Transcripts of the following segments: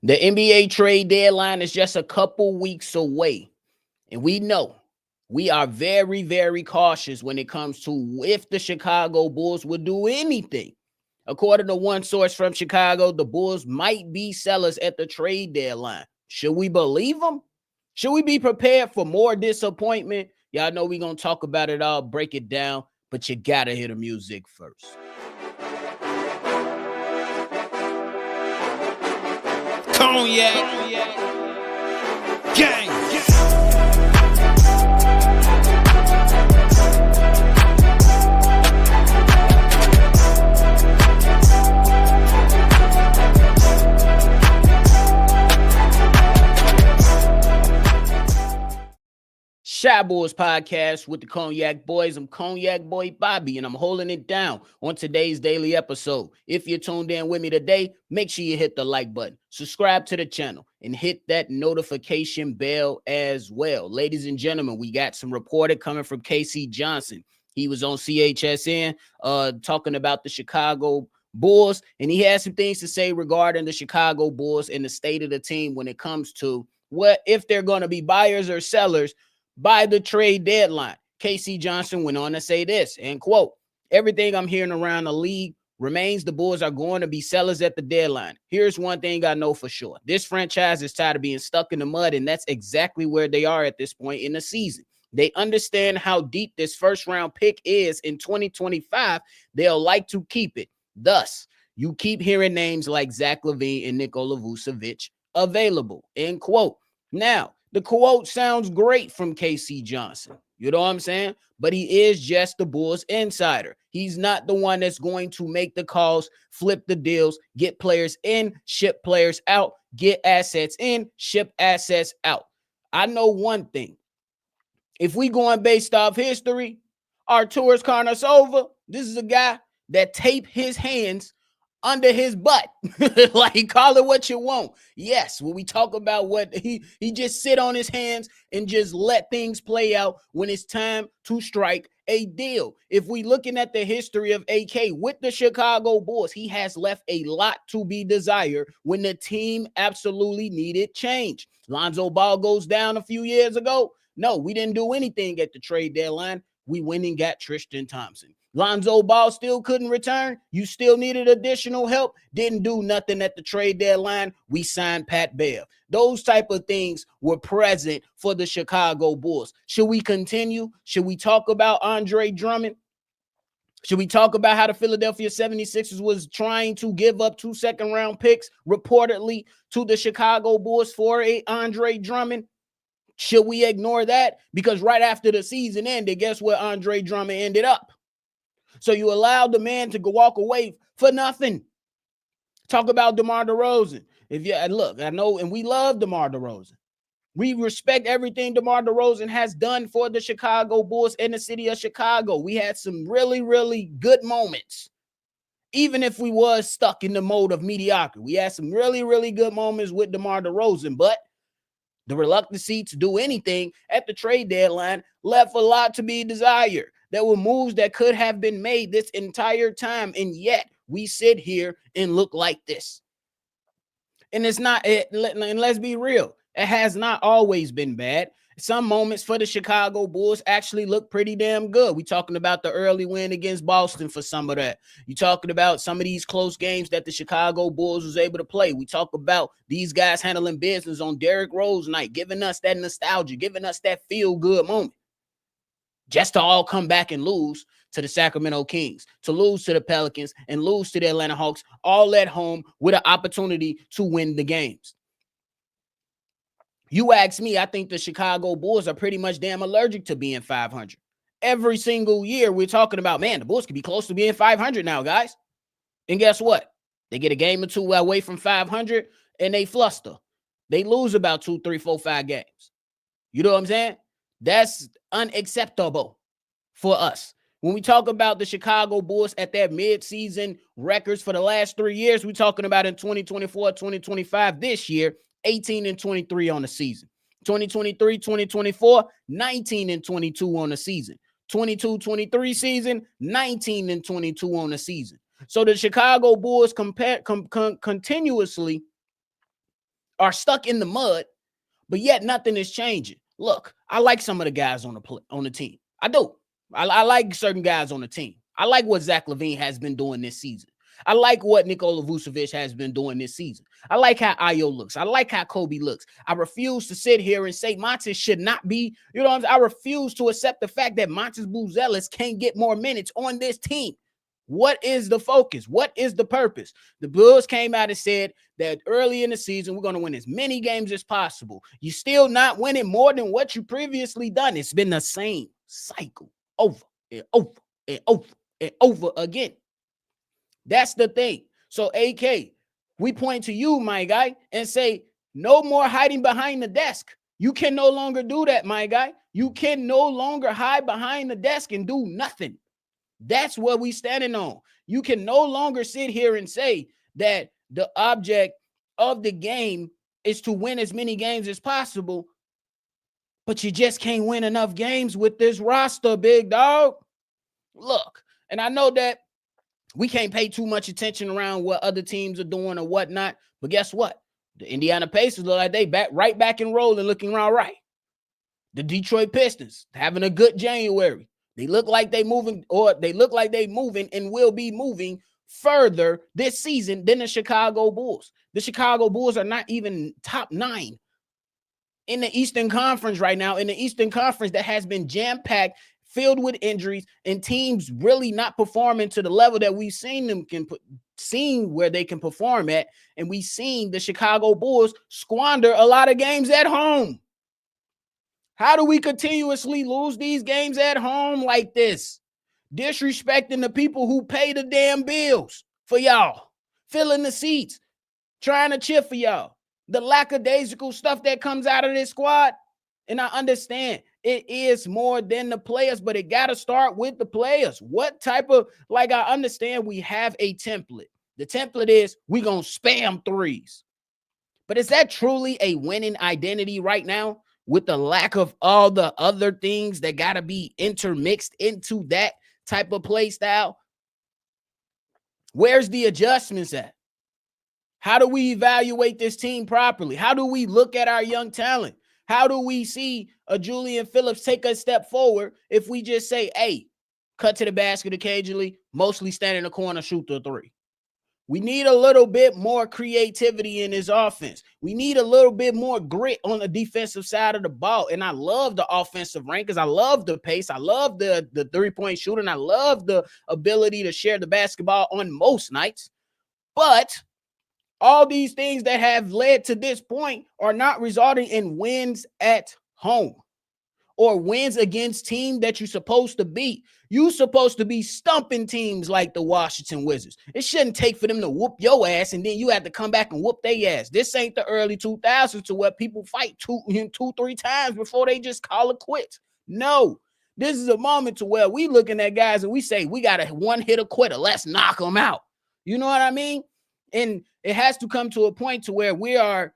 The NBA trade deadline is just a couple weeks away. And we know we are very, very cautious when it comes to if the Chicago Bulls would do anything. According to one source from Chicago, the Bulls might be sellers at the trade deadline. Should we believe them? Should we be prepared for more disappointment? Y'all know we're going to talk about it all, break it down, but you got to hear the music first. Cognac, gang. Shy Boys Podcast with the Cognac Boys. I'm Cognac Boy Bobby, and I'm holding it down on today's daily episode. If you're tuned in with me today, make sure you hit the like button, subscribe to the channel, and hit that notification bell as well. Ladies and gentlemen, we got some reported coming from KC Johnson. He was on CHSN talking about the Chicago Bulls, and he had some things to say regarding the Chicago Bulls and the state of the team when it comes to what if they're going to be buyers or sellers by the trade deadline. KC Johnson went on to say this, and quote, "Everything I'm hearing around the league remains the Bulls are going to be sellers at the deadline. Here's one thing I know for sure. This franchise is tired of being stuck in the mud, and that's exactly where they are at this point in the season. They understand how deep this first-round pick is in 2025. They'll like to keep it. Thus, you keep hearing names like Zach LaVine and Nikola Vucevic available," end quote. Now, the quote sounds great from KC Johnson. You know what I'm saying? But he is just the Bulls insider. He's not the one that's going to make the calls, flip the deals, get players in, ship players out, get assets in, ship assets out. I know one thing. If we going based off history, Arturas Karnisovas, this is a guy that taped his hands under his butt. Like, call it what you want. Yes, when we talk about what he just sit on his hands and just let things play out when it's time to strike a deal. If we looking at the history of AK with the Chicago Bulls, he has left a lot to be desired when the team absolutely needed change. Lonzo Ball goes down a few years ago. No, we didn't do anything at the trade deadline. We went and got Tristan Thompson. Lonzo Ball still couldn't return. You still needed additional help. Didn't do nothing at the trade deadline. We signed Pat Bev. Those type of things were present for the Chicago Bulls. Should we continue? Should we talk about Andre Drummond? Should we talk about how the Philadelphia 76ers was trying to give up 2 second-round picks reportedly to the Chicago Bulls for a Andre Drummond? Should we ignore that? Because right after the season ended, guess where Andre Drummond ended up? So you allowed the man to walk away for nothing. Talk about DeMar DeRozan. Look, I know, and we love DeMar DeRozan. We respect everything DeMar DeRozan has done for the Chicago Bulls and the city of Chicago. We had some really, really good moments. Even if we was stuck in the mode of mediocrity, we had some really, really good moments with DeMar DeRozan, but the reluctancy to do anything at the trade deadline left a lot to be desired. There were moves that could have been made this entire time, and yet we sit here and look like this. And it's not, and let's be real, it has not always been bad. Some moments for the Chicago Bulls actually look pretty damn good. We're talking about the early win against Boston for some of that. You're talking about some of these close games that the Chicago Bulls was able to play. We talk about these guys handling business on Derrick Rose night, giving us that nostalgia, giving us that feel-good moment. Just to all come back and lose to the Sacramento Kings, to lose to the Pelicans, and lose to the Atlanta Hawks, all at home with an opportunity to win the games. You ask me, I think the Chicago Bulls are pretty much damn allergic to being 500. Every single year we're talking about, man, the Bulls could be close to being 500 now, guys. And guess what? They get a game or two away from 500 and they fluster. They lose about 2, 3, 4, 5 games. You know what I'm saying? That's unacceptable for us. When we talk about the Chicago Bulls at their mid-season records for the last 3 years, we're talking about in 2024, 2025, this year, 18-23 on the season. 2023, 2024, 19-22 on the season. 22-23 season, 19-22 on the season. So the Chicago Bulls continuously are stuck in the mud, but yet nothing is changing. Look, I like some of the guys on the team. I do. I like certain guys on the team. I like what Zach LaVine has been doing this season. I like what Nikola Vucevic has been doing this season. I like how Ayo looks. I like how Kobe looks. I refuse to sit here and say Montes should not be, you know what I'm saying? I refuse to accept the fact that Montes Buzelis can't get more minutes on this team. What is the focus? What is the purpose? The Bulls came out and said that early in the season, we're going to win as many games as possible. You're still not winning more than what you previously done. It's been the same cycle over and over and over and over again. That's the thing. So, AK, we point to you, my guy, and say, no more hiding behind the desk. You can no longer do that, my guy. You can no longer hide behind the desk and do nothing. That's what we standing on. You can no longer sit here and say that the object of the game is to win as many games as possible, but you just can't win enough games with this roster, big dog. Look, and I know that we can't pay too much attention around what other teams are doing or whatnot, but guess what? The Indiana Pacers look like they right back and rolling, looking all right. The Detroit Pistons having a good January. They look like they moving, or they look like they moving and will be moving further this season than the Chicago Bulls. The Chicago Bulls are not even top 9 in the Eastern Conference right now. In the Eastern Conference that has been jam-packed, filled with injuries, and teams really not performing to the level that we've seen them seen where they can perform at. And we've seen the Chicago Bulls squander a lot of games at home. How do we continuously lose these games at home like this? Disrespecting the people who pay the damn bills for y'all, filling the seats, trying to cheer for y'all. The lackadaisical stuff that comes out of this squad. And I understand it is more than the players, but it got to start with the players. What type of, I understand we have a template. The template is we're going to spam threes. But is that truly a winning identity right now? With the lack of all the other things that got to be intermixed into that type of play style? Where's the adjustments at? How do we evaluate this team properly? How do we look at our young talent? How do we see a Julian Phillips take a step forward if we just say, hey, cut to the basket occasionally, mostly stand in the corner, shoot the three? We need a little bit more creativity in his offense. We need a little bit more grit on the defensive side of the ball. And I love the offensive rankings. I love the pace. I love the three-point shooting. I love the ability to share the basketball on most nights. But all these things that have led to this point are not resulting in wins at home or wins against teams that you're supposed to beat. You're supposed to be stumping teams like the Washington Wizards. It shouldn't take for them to whoop your ass and then you have to come back and whoop their ass. This ain't the early 2000s to where people fight 2-3 times before they just call it quits. No, this is a moment to where we looking at guys and we say, we got a one-hitter quitter. Let's knock them out. You know what I mean? And it has to come to a point to where we are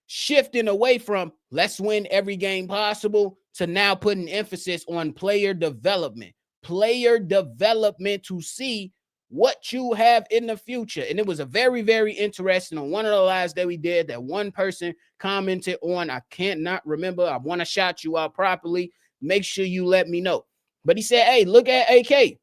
shifting away from let's win every game possible to now putting emphasis on player development to see what you have in the future. And it was a very, very interesting on one of the lives that we did that one person commented on. I cannot remember. I want to shout you out properly. Make sure you let me know. But he said, hey, look at AK.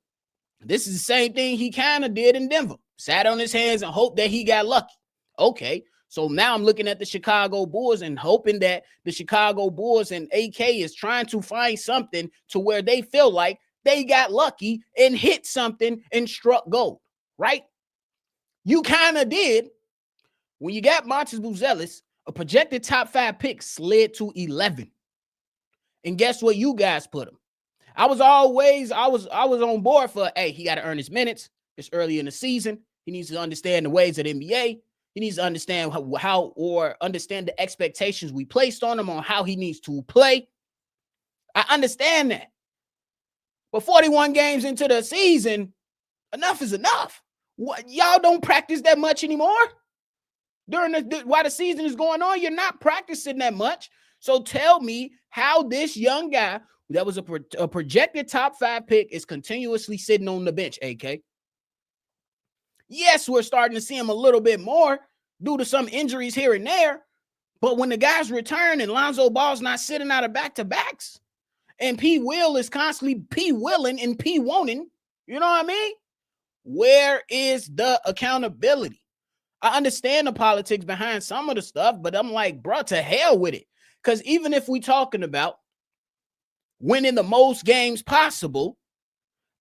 This is the same thing he kind of did in Denver. Sat on his hands and hoped that he got lucky. Okay. So now I'm looking at the Chicago Bulls and hoping that the Chicago Bulls and AK is trying to find something to where they feel like they got lucky and hit something and struck gold, right? You kind of did. When you got Montes Buzelis, a projected top 5 pick slid to 11. And guess what you guys put him? I was on board for, hey, he got to earn his minutes. It's early in the season. He needs to understand the ways of the NBA. He needs to understand how or understand the expectations we placed on him on how he needs to play. I understand that. But 41 games into the season, enough is enough. What, y'all don't practice that much anymore? While the season is going on, you're not practicing that much. So tell me how this young guy that was a projected top 5 pick is continuously sitting on the bench, AK. Yes, we're starting to see him a little bit more due to some injuries here and there, But when the guys return and Lonzo Ball's not sitting out of back-to-backs, and P. Will is constantly P. willing and P. wanting, you know what I mean? Where is the accountability? I understand the politics behind some of the stuff, but I'm like, bro, to hell with it. Because even if we talking about winning the most games possible,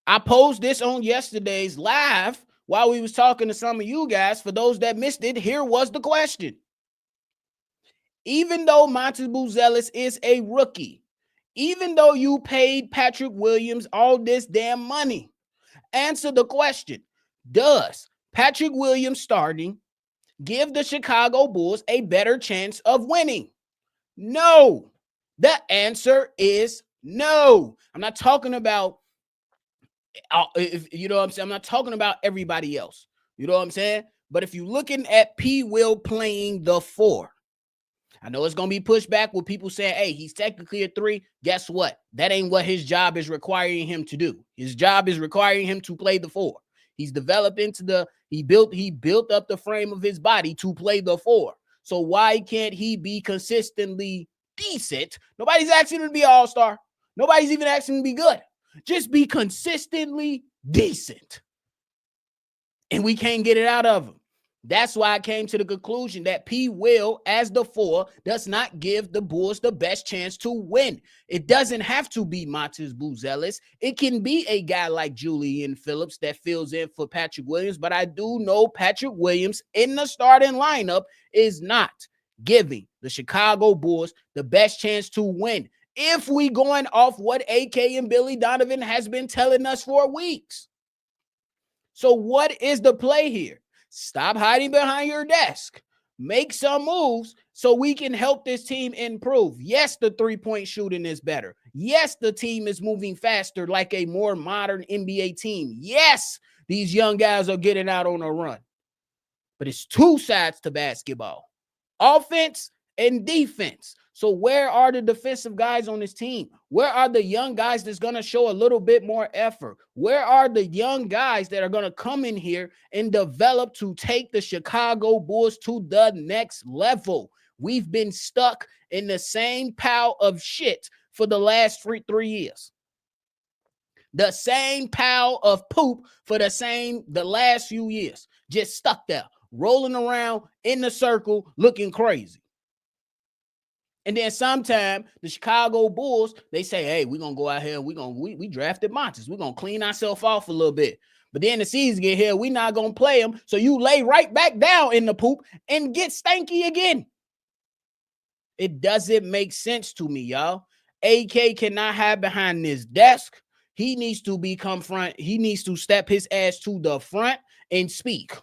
I posed this on yesterday's live while we was talking to some of you guys. For those that missed it, here was the question. Even though Montes Buzelis is a rookie, even though you paid Patrick Williams all this damn money, answer the question. Does Patrick Williams starting give the Chicago Bulls a better chance of winning? No. The answer is no. I'm not talking about, if you know what I'm saying, I'm not talking about everybody else. You know what I'm saying? But if you're looking at P. Will playing the 4, I know it's going to be pushed back with people saying, hey, he's technically a 3. Guess what? That ain't what his job is requiring him to do. His job is requiring him to play the 4. He's developed into he built up the frame of his body to play the 4. So why can't he be consistently decent? Nobody's asking him to be an all-star. Nobody's even asking him to be good. Just be consistently decent. And we can't get it out of him. That's why I came to the conclusion that P. Will, as the 4, does not give the Bulls the best chance to win. It doesn't have to be Montes Buzelis. It can be a guy like Julian Phillips that fills in for Patrick Williams, but I do know Patrick Williams in the starting lineup is not giving the Chicago Bulls the best chance to win. If we going off what AK and Billy Donovan has been telling us for weeks. So what is the play here? Stop hiding behind your desk. Make some moves so we can help this team improve. Yes, the three-point shooting is better. Yes, the team is moving faster like a more modern NBA team. Yes, these young guys are getting out on a run. But it's two sides to basketball. Offense and defense. So where are the defensive guys on this team? Where are the young guys that's going to show a little bit more effort? Where are the young guys that are going to come in here and develop to take the Chicago Bulls to the next level? We've been stuck in the same pile of shit for the last 3 years. The same pile of poop for the last few years. Just stuck there, rolling around in the circle, looking crazy. And then sometime the Chicago Bulls, they say, hey, we're going to go out here. We drafted Montes. We're going to clean ourselves off a little bit. But then the season get here, we're not going to play them. So you lay right back down in the poop and get stanky again. It doesn't make sense to me, y'all. AK cannot hide behind this desk. He needs to become front. He needs to step his ass to the front and speak.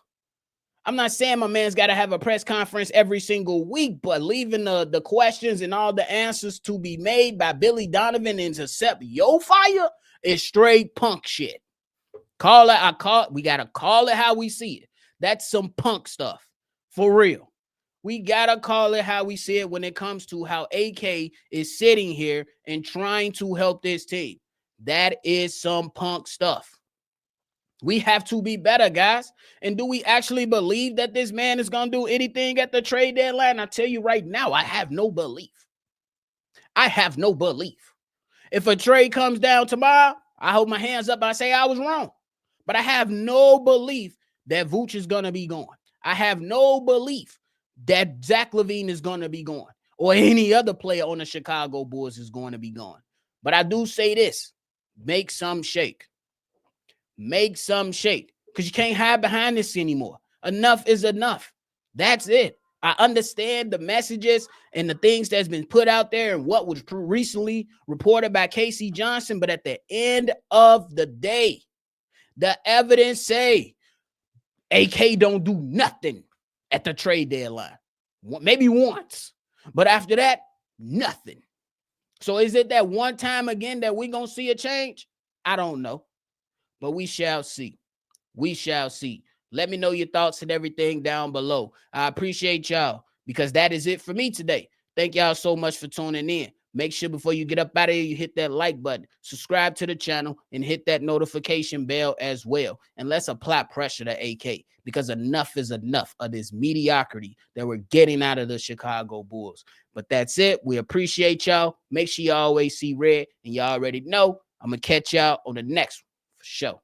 I'm not saying my man's got to have a press conference every single week, but leaving the questions and all the answers to be made by Billy Donovan and to accept your fire is straight punk shit. We got to call it how we see it. That's some punk stuff. For real. We got to call it how we see it when it comes to how AK is sitting here and trying to help this team. That is some punk stuff. We have to be better, guys. And do we actually believe that this man is going to do anything at the trade deadline? I tell you right now, I have no belief. I have no belief. If a trade comes down tomorrow, I hold my hands up and I say I was wrong. But I have no belief that Vooch is going to be gone. I have no belief that Zach LaVine is going to be gone or any other player on the Chicago Bulls is going to be gone. But I do say this, make some shake. Make some shake because you can't hide behind this anymore. Enough is enough. That's it. I understand the messages and the things that's been put out there and what was recently reported by Casey Johnson. But at the end of the day, the evidence say AK don't do nothing at the trade deadline. Maybe once. But after that, nothing. So is it that one time again that we're going to see a change? I don't know. But we shall see. We shall see. Let me know your thoughts and everything down below. I appreciate y'all because that is it for me today. Thank y'all so much for tuning in. Make sure before you get up out of here, you hit that like button, subscribe to the channel, and hit that notification bell as well. And let's apply pressure to AK, because enough is enough of this mediocrity that we're getting out of the Chicago Bulls. But that's it. We appreciate y'all. Make sure you always see red, and y'all already know I'm going to catch y'all on the next one for sure.